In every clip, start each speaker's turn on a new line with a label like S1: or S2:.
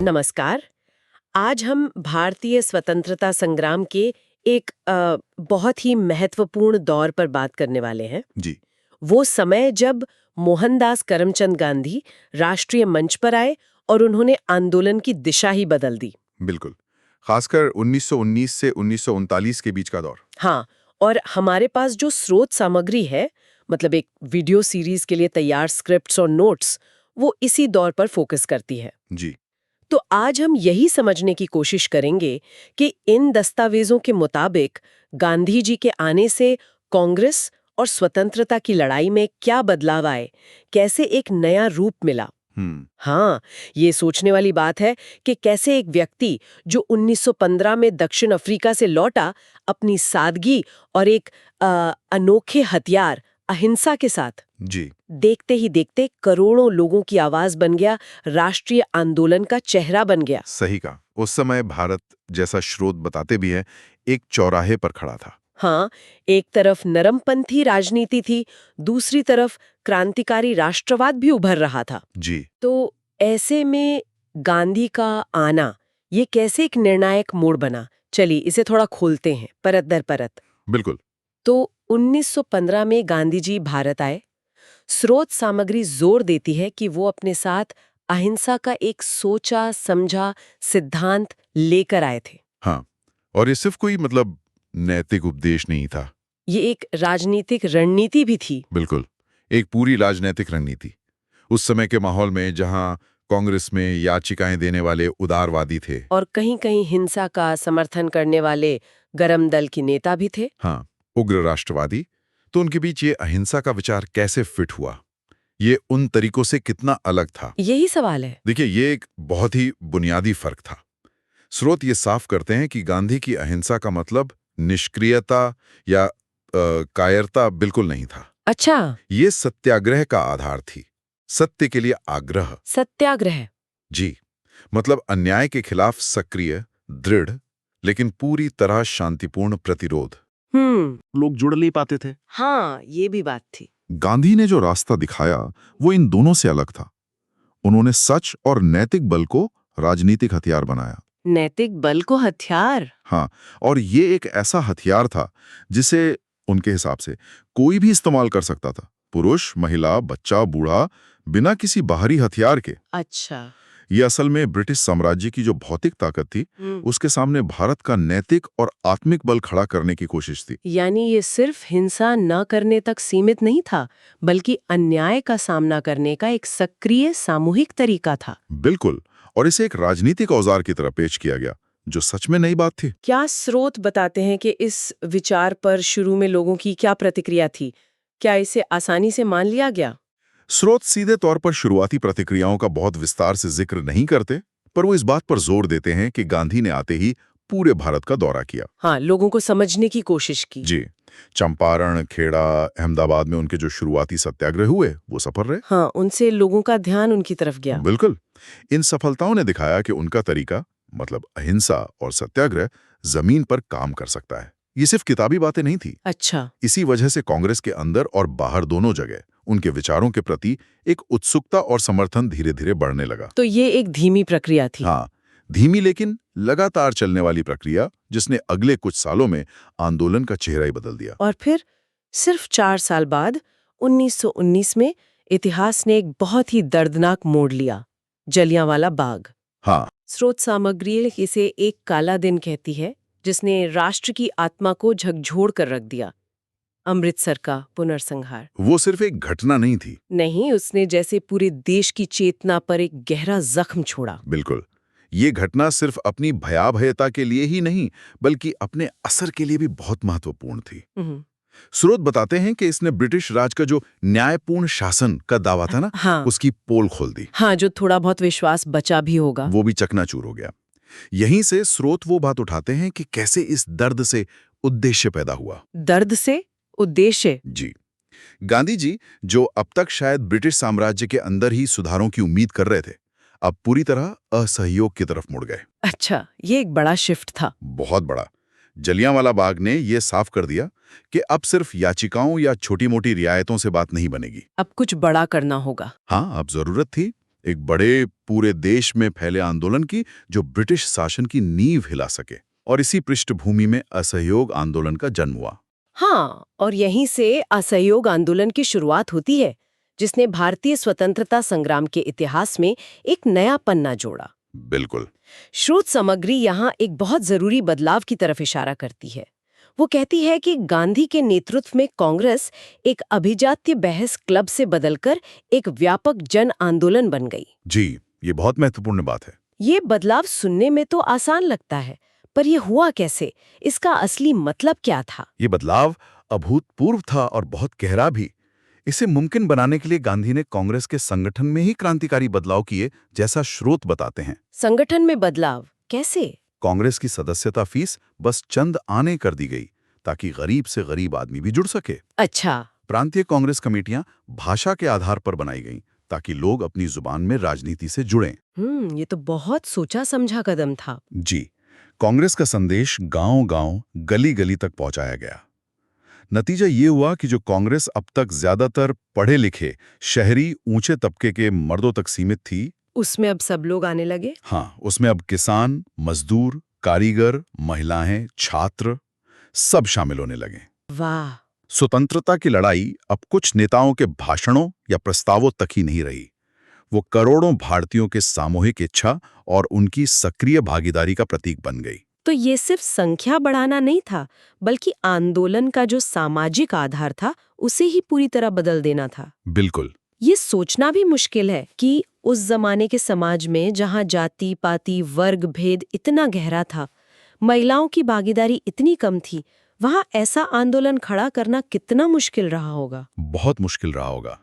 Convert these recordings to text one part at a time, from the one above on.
S1: नमस्कार। आज हम भारतीय स्वतंत्रता संग्राम के एक बहुत ही महत्वपूर्ण दौर पर बात करने वाले हैं।
S2: जी।
S1: वो समय जब मोहनदास करमचंद गांधी राष्ट्रीय मंच पर आए और उन्होंने आंदोलन की दिशा ही बदल दी।
S2: बिल्कुल। खासकर 1919 से 1939 के बीच का दौर।
S1: हाँ, और हमारे पास जो स्रोत सामग्री है, मतलब एक वीडियो सीरीज के लिए तैयार स्क्रिप्ट्स और नोट्स, वो इसी दौर पर फोकस करती है।
S2: जी।
S1: तो आज हम यही समझने की कोशिश करेंगे कि इन दस्तावेजों के मुताबिक गांधी जी के आने से कांग्रेस और स्वतंत्रता की लड़ाई में क्या बदलाव आए, कैसे एक नया रूप मिला। हाँ, ये सोचने वाली बात है कि कैसे एक व्यक्ति जो 1915 में दक्षिण अफ्रीका से लौटा, अपनी सादगी और एक अनोखे हथियार अहिंसा के साथ
S2: जी।
S1: देखते ही देखते करोड़ों लोगों की आवाज बन गया, राष्ट्रीय आंदोलन का चेहरा बन गया।
S2: सही कहा। उस समय भारत, जैसा स्रोत बताते भी हैं, एक चौराहे पर खड़ा था।
S1: हाँ, एक तरफ नरमपंथी राजनीति थी, दूसरी तरफ क्रांतिकारी राष्ट्रवाद भी उभर रहा था।
S2: जी।
S1: तो ऐसे में गांधी का आना, ये कैसे एक निर्णायक मोड़ बना? चलिए इसे थोड़ा खोलते हैं, परत दर परत।
S2: बिल्कुल।
S1: तो 1915 में गांधी जी भारत आए। स्रोत सामग्री जोर देती है कि वो अपने साथ अहिंसा का एक सोचा समझा सिद्धांत लेकर आए थे।
S2: हाँ, और ये सिर्फ कोई नैतिक उपदेश नहीं था।
S1: ये एक राजनीतिक रणनीति भी थी।
S2: बिल्कुल। एक पूरी राजनीतिक रणनीति। उस समय के माहौल में जहां कांग्रेस में याचिकाएं देने वाले उदारवादी थे
S1: और कहीं-कहीं हिंसा का समर्थन करने वाले गरम दल के नेता भी थे।
S2: हाँ, उग्र राष्ट्रवादी, तो उनके बीच ये अहिंसा का विचार कैसे फिट हुआ? ये उन तरीकों से कितना अलग था?
S1: यही सवाल है।
S2: देखिए, ये एक बहुत ही बुनियादी फर्क था। स्रोत ये साफ करते हैं कि गांधी की अहिंसा का मतलब निष्क्रियता या कायरता बिल्कुल नहीं था।
S1: अच्छा,
S2: ये सत्याग्रह का आधार थी। सत्य के लिए आग्रह।
S1: सत्याग्रह।
S2: जी। मतलब अन्याय के खिलाफ सक्रिय, दृढ़, लेकिन पूरी तरह शांतिपूर्ण प्रतिरोध। लोग जुड़ नहीं पाते थे।
S1: हाँ, ये भी बात थी।
S2: गांधी ने जो रास्ता दिखाया वो इन दोनों से अलग था। उन्होंने सच और नैतिक बल को राजनीतिक हथियार बनाया।
S1: नैतिक बल को हथियार?
S2: हाँ, और ये एक ऐसा हथियार था जिसे उनके हिसाब से कोई भी इस्तेमाल कर सकता था। पुरुष, महिला, बच्चा, बूढ़ा, बिना किसी बाहरी हथियार के।
S1: अच्छा।
S2: ये असल में ब्रिटिश साम्राज्य की जो भौतिक ताकत थी, उसके सामने भारत का नैतिक और आत्मिक बल खड़ा करने की कोशिश थी।
S1: यानी ये सिर्फ हिंसा न करने तक सीमित नहीं था, बल्कि अन्याय का सामना करने का एक सक्रिय सामूहिक तरीका था।
S2: बिल्कुल। और इसे एक राजनीतिक औजार की तरह पेश किया गया, जो सच में नई बात थी।
S1: क्या स्रोत बताते हैं कि इस विचार पर शुरू में लोगों की क्या प्रतिक्रिया थी? क्या इसे आसानी से मान लिया गया?
S2: स्रोत सीधे तौर पर शुरुआती प्रतिक्रियाओं का बहुत विस्तार से जिक्र नहीं करते, पर वो इस बात पर जोर देते हैं कि गांधी ने आते ही पूरे भारत का दौरा किया।
S1: हाँ, लोगों को समझने की कोशिश की।
S2: जी। चंपारण, खेड़ा, अहमदाबाद में उनके जो शुरुआती सत्याग्रह हुए वो सफल रहे।
S1: हाँ, उनसे लोगों का ध्यान उनकी तरफ गया।
S2: बिल्कुल। इन सफलताओं ने दिखाया कि उनका तरीका, मतलब अहिंसा और सत्याग्रह, जमीन पर काम कर सकता है। ये सिर्फ किताबी बातें नहीं थी।
S1: अच्छा।
S2: इसी वजह से कांग्रेस के अंदर और बाहर दोनों जगह उनके विचारों के प्रति एक उत्सुकता और समर्थन धीरे धीरे बढ़ने लगा।
S1: तो ये एक धीमी प्रक्रिया थी।
S2: हाँ, धीमी लेकिन लगातार चलने वाली प्रक्रिया, जिसने अगले कुछ सालों में आंदोलन का चेहरा ही बदल दिया।
S1: और फिर सिर्फ 4 साल बाद 1919 में इतिहास ने एक बहुत ही दर्दनाक मोड़ लिया, जलियांवाला बाग।
S2: हाँ।
S1: स्रोत सामग्री इसे एक काला दिन कहती है, जिसने राष्ट्र की आत्मा को झकझोर कर रख दिया। अमृतसर का पुनर्संहार
S2: वो सिर्फ एक घटना नहीं थी।
S1: नहीं, उसने जैसे पूरे देश की चेतना पर एक गहरा जख्म छोड़ा।
S2: बिल्कुल। ये घटना सिर्फ अपनी भयावहता के लिए ही नहीं, बल्कि अपने असर के लिए भी बहुत महत्वपूर्ण थी। स्रोत बताते हैं कि इसने ब्रिटिश राज का जो न्यायपूर्ण शासन का दावा था ना,
S1: हाँ।
S2: उसकी पोल खोल दी।
S1: हाँ, जो थोड़ा बहुत विश्वास बचा भी होगा।
S2: वो भी चकनाचूर हो गया। यहीं से स्रोत वो बात उठाते हैं कि कैसे इस दर्द से उद्देश्य पैदा हुआ।
S1: दर्द से उद्देश्य?
S2: जी। गांधी जी, जो अब तक शायद ब्रिटिश साम्राज्य के अंदर ही सुधारों की उम्मीद कर रहे थे, अब पूरी तरह असहयोग की तरफ मुड़ गए।
S1: अच्छा, ये एक बड़ा शिफ्ट था।
S2: बहुत बड़ा। जलियांवाला बाग ने यह साफ कर दिया कि अब सिर्फ याचिकाओं या छोटी मोटी रियायतों से बात नहीं बनेगी।
S1: अब कुछ बड़ा करना होगा।
S2: हाँ, अब जरूरत थी एक बड़े पूरे देश में फैले आंदोलन की जो ब्रिटिश शासन की नींव हिला सके। और इसी पृष्ठभूमि में असहयोग आंदोलन का जन्म हुआ।
S1: हाँ, और यहीं से असहयोग आंदोलन की शुरुआत होती है, जिसने भारतीय स्वतंत्रता संग्राम के इतिहास में एक नया पन्ना जोड़ा।
S2: बिल्कुल।
S1: स्रोत सामग्री यहाँ एक बहुत जरूरी बदलाव की तरफ इशारा करती है। वो कहती है कि गांधी के नेतृत्व में कांग्रेस एक अभिजात्य बहस क्लब से बदलकर एक व्यापक जन आंदोलन बन गई।
S2: जी, ये बहुत महत्वपूर्ण बात है।
S1: ये बदलाव सुनने में तो आसान लगता है, पर ये हुआ कैसे? इसका असली मतलब क्या था?
S2: ये बदलाव अभूतपूर्व था और बहुत गहरा भी। इसे मुमकिन बनाने के लिए गांधी ने कांग्रेस के संगठन में ही क्रांतिकारी बदलाव किए, जैसा स्रोत बताते हैं।
S1: संगठन में बदलाव कैसे?
S2: कांग्रेस की सदस्यता फीस बस चंद आने कर दी गई, ताकि गरीब से गरीब आदमी भी जुड़ सके।
S1: अच्छा।
S2: प्रांतीय कांग्रेस कमेटियां भाषा के आधार पर बनाई गईं, ताकि लोग अपनी जुबान में राजनीति से जुड़ें।
S1: ये तो बहुत सोचा समझा कदम था।
S2: जी, कांग्रेस का संदेश गांव-गांव, गली-गली तक पहुंचाया गया। नतीजा ये हुआ कि जो कांग्रेस अब तक ज्यादातर पढ़े लिखे शहरी ऊंचे तबके के मर्दों तक सीमित थी,
S1: उसमें अब सब लोग आने लगे।
S2: हाँ, उसमें अब किसान, मजदूर, कारीगर, महिलाएं, छात्र सब शामिल होने लगे।
S1: वाह।
S2: स्वतंत्रता की लड़ाई अब कुछ नेताओं के भाषणों या प्रस्तावों तक ही नहीं रही। वो करोड़ों भारतीयों के सामूहिक इच्छा और उनकी सक्रिय भागीदारी का प्रतीक बन गई।
S1: तो ये सिर्फ संख्या बढ़ाना नहीं था, बल्कि आंदोलन का जो सामाजिक आधार था उसे ही पूरी तरह बदल देना था।
S2: बिल्कुल।
S1: ये सोचना भी मुश्किल है कि उस जमाने के समाज में जहाँ जाति पाति वर्ग भेद इतना गहरा था, महिलाओं की भागीदारी इतनी कम थी, वहाँ ऐसा आंदोलन खड़ा करना कितना मुश्किल रहा होगा।
S2: बहुत मुश्किल रहा होगा।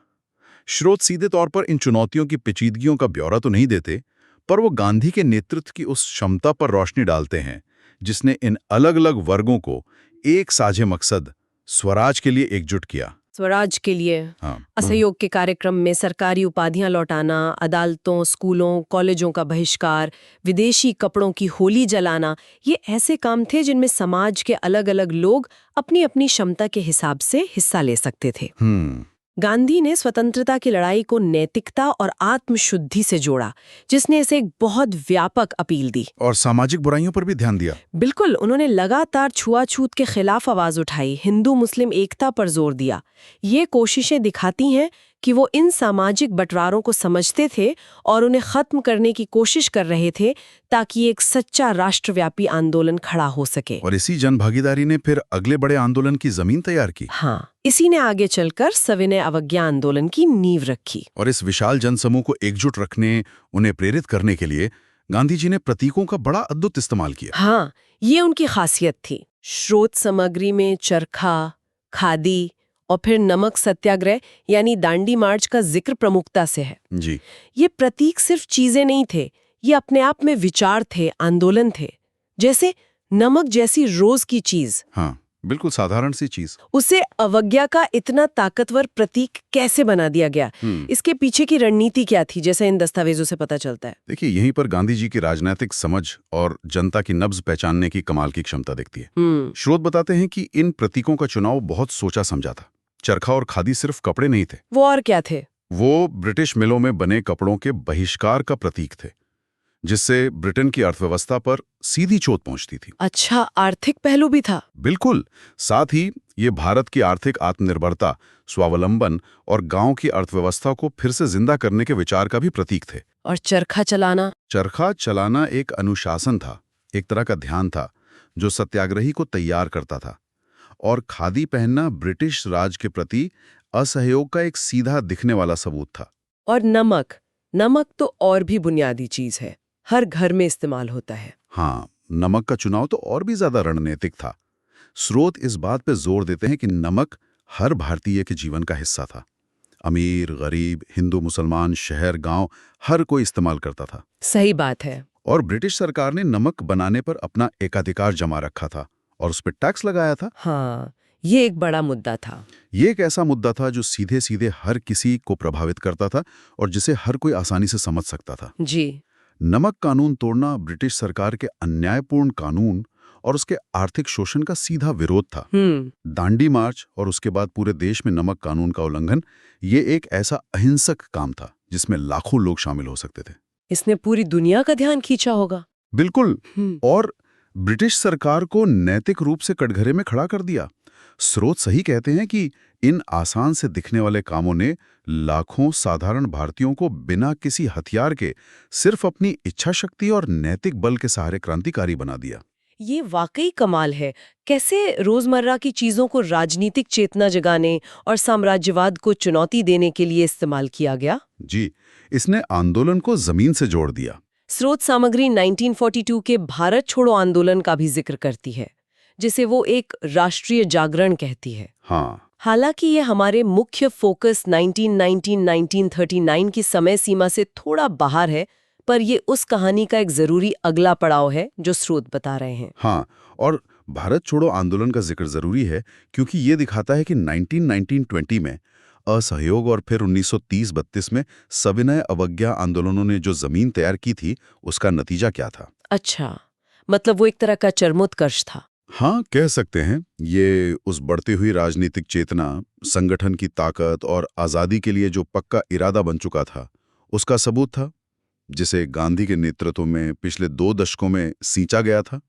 S2: स्रोत सीधे तौर पर इन चुनौतियों की पेचीदगियों का ब्यौरा तो नहीं देते, पर वो गांधी के नेतृत्व की उस क्षमता पर रोशनी डालते हैं जिसने इन अलग-अलग वर्गों को एक साझे मकसद स्वराज के लिए एकजुट किया।
S1: स्वराज के लिए असहयोग के कार्यक्रम में सरकारी उपाधियां लौटाना, अदालतों, स्कूलों, कॉलेजों का बहिष्कार, विदेशी कपड़ों की होली जलाना, ये ऐसे काम थे जिनमें समाज के अलग-अलग लोग अपनी अपनी क्षमता के हिसाब से हिस्सा ले सकते थे। गांधी ने स्वतंत्रता की लड़ाई को नैतिकता और आत्मशुद्धि से जोड़ा, जिसने इसे एक बहुत व्यापक अपील दी।
S2: और सामाजिक बुराइयों पर भी ध्यान दिया।
S1: बिल्कुल, उन्होंने लगातार छुआछूत के खिलाफ आवाज उठाई, हिंदू मुस्लिम एकता पर जोर दिया। ये कोशिशें दिखाती हैं कि वो इन सामाजिक बंटवारों को समझते थे और उन्हें खत्म करने की कोशिश कर रहे थे, ताकि एक सच्चा राष्ट्रव्यापी आंदोलन खड़ा हो सके।
S2: और इसी जनभागीदारी ने फिर अगले बड़े आंदोलन की जमीन तैयार की।
S1: हाँ, इसी ने आगे चलकर सविनय अवज्ञा आंदोलन की नींव रखी।
S2: और इस विशाल जनसमूह को एकजुट रखने, उन्हें प्रेरित करने के लिए गांधी जी ने प्रतीकों का बड़ा अद्भुत इस्तेमाल किया।
S1: हाँ, ये उनकी खासियत थी। स्रोत सामग्री में चरखा, खादी और फिर नमक सत्याग्रह यानी दांडी मार्च का जिक्र प्रमुखता से है।
S2: जी।
S1: ये प्रतीक सिर्फ चीजें नहीं थे, ये अपने आप में विचार थे, आंदोलन थे। जैसे नमक जैसी रोज की चीज,
S2: हाँ, बिल्कुल साधारण सी चीज,
S1: उसे अवज्ञा का इतना ताकतवर प्रतीक कैसे बना दिया गया? इसके पीछे की रणनीति क्या थी, जैसे इन दस्तावेजों से पता चलता है?
S2: देखिए, यहीं पर गांधी जी की राजनीतिक समझ और जनता की नब्ज पहचानने की कमाल की क्षमता दिखती है। स्रोत बताते हैं कि इन प्रतीकों का चुनाव बहुत सोचा समझा था। चरखा और खादी सिर्फ कपड़े नहीं थे,
S1: वो और क्या थे?
S2: वो ब्रिटिश मिलों में बने कपड़ों के बहिष्कार का प्रतीक थे, जिससे ब्रिटेन की अर्थव्यवस्था पर सीधी चोट पहुंचती थी।
S1: अच्छा, आर्थिक पहलू भी था।
S2: बिल्कुल। साथ ही ये भारत की आर्थिक आत्मनिर्भरता, स्वावलंबन और गांव की अर्थव्यवस्था को फिर से जिंदा करने के विचार का भी प्रतीक थे।
S1: और चरखा चलाना?
S2: चरखा चलाना एक अनुशासन था, एक तरह का ध्यान था जो सत्याग्रही को तैयार करता था। और खादी पहनना ब्रिटिश राज के प्रति असहयोग का एक सीधा दिखने वाला सबूत था।
S1: और नमक, नमक तो और भी बुनियादी चीज है, हर घर में इस्तेमाल होता है।
S2: हाँ, नमक का चुनाव तो और भी ज्यादा रणनीतिक था। स्रोत इस बात पे जोर देते हैं कि नमक हर भारतीय के जीवन का हिस्सा था। अमीर, गरीब, हिंदू, मुसलमान, शहर, गांव, हर कोई इस्तेमाल करता था।
S1: सही बात है।
S2: और ब्रिटिश सरकार ने नमक बनाने पर अपना एकाधिकार जमा रखा था और उस पर टैक्स लगाया था।
S1: हाँ, ये एक बड़ा मुद्दा था।
S2: ये एक ऐसा मुद्दा था जो सीधे सीधे हर किसी को प्रभावित करता था और जिसे हर कोई आसानी से समझ सकता था।
S1: जी।
S2: नमक कानून तोड़ना ब्रिटिश सरकार के अन्यायपूर्ण कानून और उसके आर्थिक शोषण का सीधा विरोध था। दांडी मार्च और उसके बाद पूरे देश में नमक कानून का उल्लंघन, ये एक ऐसा अहिंसक काम था जिसमें लाखों लोग शामिल हो सकते थे।
S1: इसने पूरी दुनिया का ध्यान खींचा होगा।
S2: बिल्कुल। और ब्रिटिश सरकार को नैतिक रूप से कटघरे में खड़ा कर दिया। स्रोत सही कहते हैं कि इन आसान से दिखने वाले कामों ने लाखों साधारण भारतीयों को बिना किसी हथियार के सिर्फ अपनी इच्छा शक्ति और नैतिक बल के सहारे क्रांतिकारी बना दिया।
S1: ये वाकई कमाल है। कैसे रोजमर्रा की चीजों को राजनीतिक चेतना जगाने और साम्राज्यवाद को चुनौती देने के लिए इस्तेमाल किया गया।
S2: जी, इसने आंदोलन को जमीन से जोड़ दिया।
S1: स्रोत सामग्री 1942 के भारत छोड़ो आंदोलन का भी जिक्र करती है, जिसे वो एक राष्ट्रीय जागरण कहती है।
S2: हाँ,
S1: हालांकि ये हमारे मुख्य फोकस 1939 की समय सीमा से थोड़ा बाहर है, पर ये उस कहानी का एक जरूरी अगला पड़ाव है जो स्रोत बता रहे हैं।
S2: हाँ, और भारत छोड़ो आंदोलन का जिक्र जरूरी है क्योंकि ये दिखाता है कि 1919-20 में असहयोग और फिर 1930-32 में सविनय अवज्ञा आंदोलनों ने जो जमीन तैयार की थी, उसका नतीजा क्या था।
S1: अच्छा, मतलब वो एक तरह का चरमोत्कर्ष था।
S2: हाँ, कह सकते हैं। ये उस बढ़ती हुई राजनीतिक चेतना, संगठन की ताकत और आज़ादी के लिए जो पक्का इरादा बन चुका था, उसका सबूत था, जिसे गांधी के नेतृत्व में पिछले 2 दशकों में सींचा गया था।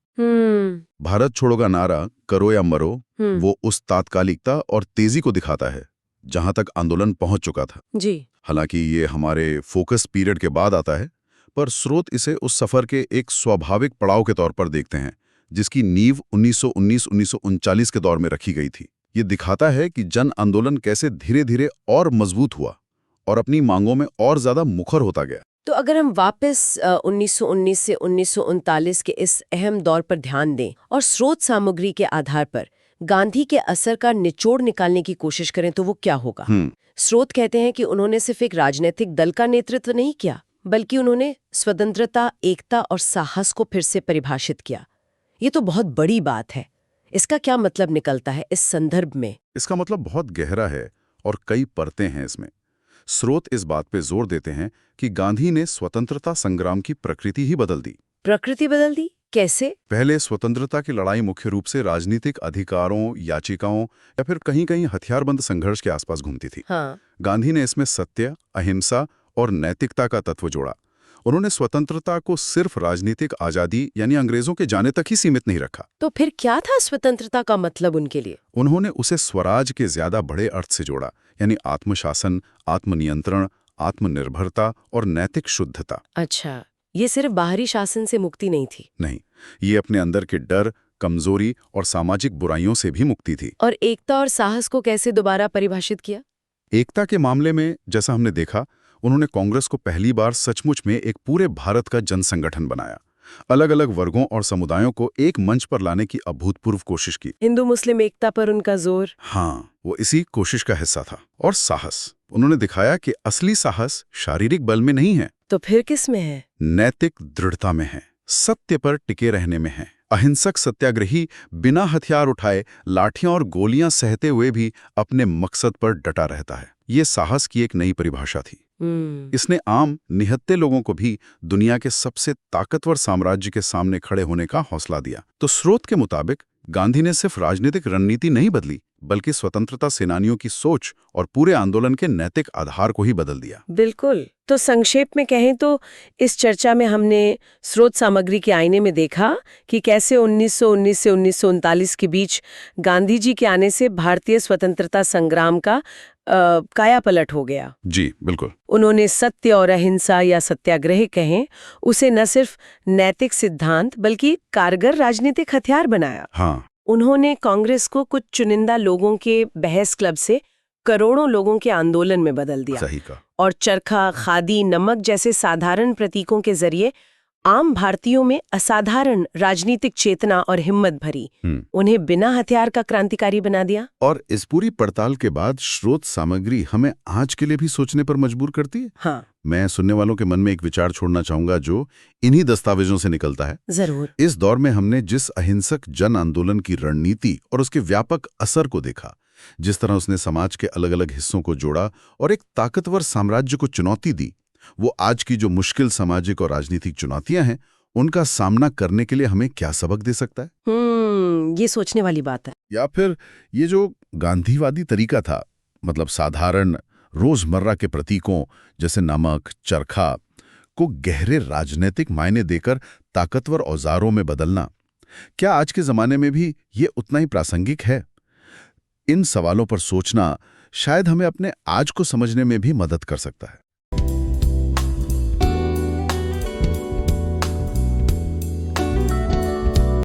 S2: भारत छोड़ो का नारा, करो या मरो, वो उस तात्कालिकता और तेजी को दिखाता है जहां तक आंदोलन पहुंच चुका था।
S1: जी।
S2: हालांकि ये हमारे फोकस पीरियड के बाद आता है, पर स्रोत इसे उस सफर के एक स्वाभाविक पड़ाव के तौर पर देखते हैं, जिसकी नींव 1919-1939 के दौर में रखी गई थी। ये दिखाता है कि जन आंदोलन कैसे धीरे धीरे और मजबूत हुआ और अपनी मांगों में और ज्यादा मुखर होता गया।
S1: तो अगर हम वापस 1919 से 1939 के इस अहम दौर पर ध्यान दें और स्रोत सामग्री के आधार पर गांधी के असर का निचोड़ निकालने की कोशिश करें तो वो क्या होगा? स्रोत कहते हैं कि उन्होंने सिर्फ एक राजनीतिक दल का नेतृत्व नहीं किया, बल्कि उन्होंने स्वतंत्रता, एकता और साहस को फिर से परिभाषित किया। ये तो बहुत बड़ी बात है। इसका क्या मतलब निकलता है इस संदर्भ में?
S2: इसका मतलब बहुत गहरा है और कई परतें हैं इसमें। स्रोत इस बात पे जोर देते हैं कि गांधी ने स्वतंत्रता संग्राम की प्रकृति ही बदल दी।
S1: प्रकृति बदल दी? कैसे?
S2: पहले स्वतंत्रता की लड़ाई मुख्य रूप से राजनीतिक अधिकारों, याचिकाओं या फिर कहीं-कहीं हथियारबंद संघर्ष के आसपास घूमती थी।
S1: हाँ।
S2: गांधी ने इसमें सत्य, अहिंसा और नैतिकता का तत्व जोड़ा। उन्होंने स्वतंत्रता को सिर्फ राजनीतिक आजादी यानी अंग्रेजों के जाने तक ही सीमित नहीं रखा।
S1: तो फिर क्या था स्वतंत्रता का मतलब उनके लिए?
S2: उन्होंने उसे स्वराज के ज्यादा बड़े अर्थ से जोड़ा, यानी आत्मशासन, आत्मनियंत्रण, आत्मनिर्भरता और नैतिक शुद्धता।
S1: अच्छा, ये सिर्फ बाहरी शासन से मुक्ति नहीं थी।
S2: नहीं, ये अपने अंदर के डर, कमजोरी और सामाजिक बुराइयों से भी मुक्ति थी।
S1: और एकता और साहस को कैसे दोबारा परिभाषित किया?
S2: एकता के मामले में जैसा हमने देखा, उन्होंने कांग्रेस को पहली बार सचमुच में एक पूरे भारत का जनसंगठन बनाया। अलग अलग वर्गों और समुदायों को एक मंच पर लाने की अभूतपूर्व कोशिश की।
S1: हिंदू मुस्लिम एकता पर उनका जोर।
S2: हाँ, वो इसी कोशिश का हिस्सा था। और साहस, उन्होंने दिखाया कि असली साहस शारीरिक बल में नहीं है।
S1: तो फिर किस में है?
S2: नैतिक दृढ़ता में है, सत्य पर टिके रहने में है। अहिंसक सत्याग्रही बिना हथियार उठाए, लाठियां और गोलियां सहते हुए भी अपने मकसद पर डटा रहता है। ये साहस की एक नई परिभाषा थी। इसने आम निहत्थे लोगों को भी दुनिया के सबसे ताकतवर साम्राज्य के सामने खड़े होने का हौसला दिया। तो स्रोत के मुताबिक गांधी ने सिर्फ राजनीतिक रणनीति नहीं बदली, बल्कि स्वतंत्रता सेनानियों की सोच और पूरे आंदोलन के नैतिक आधार को ही बदल दिया।
S1: बिल्कुल। तो संक्षेप में कहें तो इस चर्चा में हमने स्रोत सामग्री के आईने में देखा कि कैसे 1919 से 1939 के बीच गांधी जी के आने से भारतीय स्वतंत्रता संग्राम का कायापलट हो गया।
S2: जी बिल्कुल।
S1: उन्होंने सत्य और अहिंसा या सत्याग्रह कहें, उसे न सिर्फ नैतिक सिद्धांत बल्कि कारगर राजनीतिक हथियार बनाया।
S2: हाँ।
S1: उन्होंने कांग्रेस को कुछ चुनिंदा लोगों के बहस क्लब से करोड़ों लोगों के आंदोलन में बदल दिया।
S2: सही कहा।
S1: और चरखा, खादी, नमक जैसे साधारण प्रतीकों के जरिए आम भारतीयों में असाधारण राजनीतिक चेतना और हिम्मत भरी। उन्हें बिना हथियार का क्रांतिकारी बना दिया।
S2: और इस पूरी पड़ताल के बाद स्रोत सामग्री हमें आज के लिए भी सोचने पर मजबूर करती है।
S1: हाँ।
S2: मैं सुनने वालों के मन में एक विचार छोड़ना चाहूंगा जो इन्हीं दस्तावेजों से निकलता है।
S1: जरूर।
S2: इस दौर में हमने जिस अहिंसक जन आंदोलन की रणनीति और उसके व्यापक असर को देखा, जिस तरह उसने समाज के अलग अलग हिस्सों को जोड़ा और एक ताकतवर साम्राज्य को चुनौती दी, वो आज की जो मुश्किल सामाजिक और राजनीतिक चुनौतियां हैं, उनका सामना करने के लिए हमें क्या सबक दे सकता है?
S1: ये सोचने वाली बात है।
S2: या फिर ये जो गांधीवादी तरीका था, मतलब साधारण रोजमर्रा के प्रतीकों जैसे नमक, चरखा को गहरे राजनीतिक मायने देकर ताकतवर औजारों में बदलना, क्या आज के जमाने में भी ये उतना ही प्रासंगिक है? इन सवालों पर सोचना शायद हमें अपने आज को समझने में भी मदद कर सकता है।